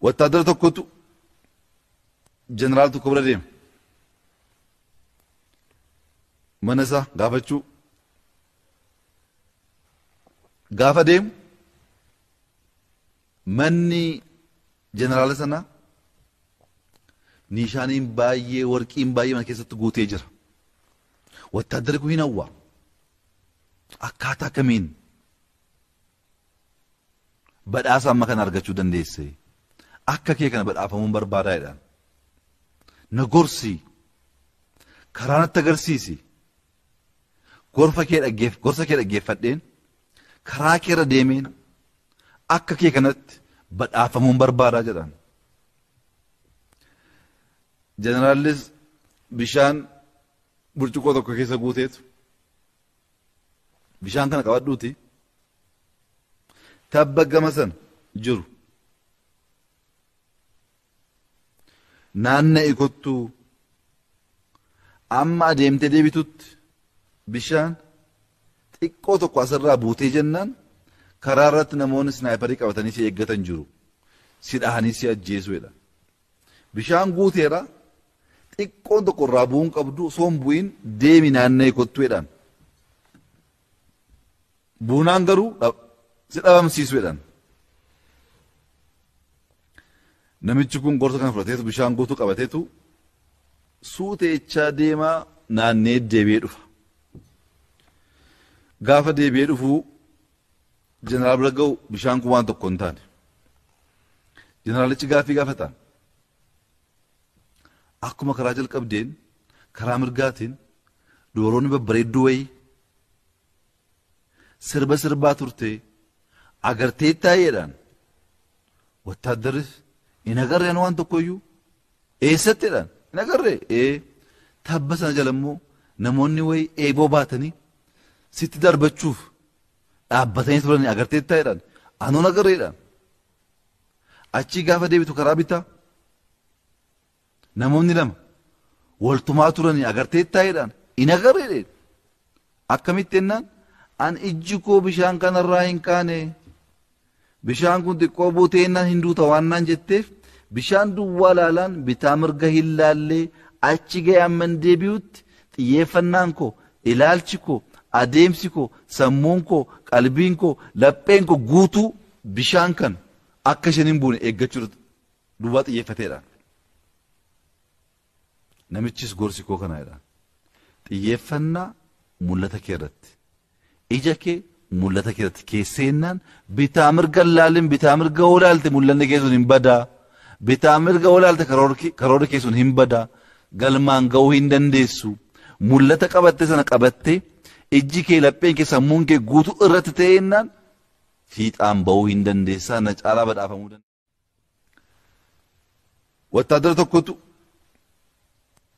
وتادر تكوتو جنرال تكبر ديم منسا غافتشو غافا ديم مني جنرال سنة نيشانين باي ورقين باي من كيسة تقوتي جر وتادركو هنا هو أكاتا كمين بدأسا ما كان أرجعشو دنديسي أكا كي كان بدأفهمون بربارا نغورسي كرانة تغرسيسي غرفة كير أجيف فدين كرا كير ديمين أكا كي كانت بدأفهمون بربارا جدان جنراليز بشان برچوكو توكو كيسا قوتيت بشان كان قوادوتي تبقى مثلا جرو نانا إيكوتو أما ديمت ديبتوت بشان تيكو توكو أسرى بوتي جنان كرارت نمون سنايبريك أو تنسي إيقاتن جرو سيد أهانيسي أجيسويدا بشان قوتيرا تيكو توكو رابون قبدو صوم بوين ديمي نانا إيكوتو إيدان بونان درو سيدابام سيسويدان نميتشو كون غورسا كان فراتيتو بشان غوتو قباتيتو سوتي اتشا ديما ناني ديبي دفا غافا ديبي دفو جنرال برغو بشان كوان تكونتان جنرال اتش غافي غافتان اكو مكراجل قبدين كرامر غاتين دورون ببريدوي سربا سربا ترتي agartee taa'eedhaan wattaadarri hin agarreen waan tokkoyyuu eessattiidhaan hin agarree tabba sana jala immoo namoonni wayi eeboo baatanii sitti darbachuuf dhaabbatanii turanii agartee taa'eedhaan anuun agarreedhaan achii gaafa deebitu karaa bitaa namoonni lama waltumaa turanii agartee taa'eedhaan hin agarreedhaan akkamitti ennaan an ijji koo bishaan kanarraa hin kaane bishaan kun xiqqoo buuteennan hinduuta waannaan jetteef bishaan duwwaa laalaan bitaa mirga hin laallee achi ga'e amman deebi'utti xiyyeeffannaan koo ilaalchi koo adeemsi koo sammuun koo qalbiin koo lapheen koo guutuu bishaan kan akka isheen hin buune eeggachuu duwwaa xiyyeeffateedha. Namichis gorsi koo kana jedha xiyyeeffannaa mul'ata kee irratti ija kee mul'ata keetti keesseennaan bitaa mirga laalin bitaa mirga olaalte mul'anni kee sun hin badaa bitaa mirga olaalte karoora kee sun hin badaa galmaan ga'uu hin dandeessu mul'ata qabatte sana qabatte ijji kee lapheen kee sammuun kee guutuu irratti ta'eennaan fiixaan ba'uu hin dandeessaa na caalaa badhaafamuu dandeessa. Wattaadara tokkotu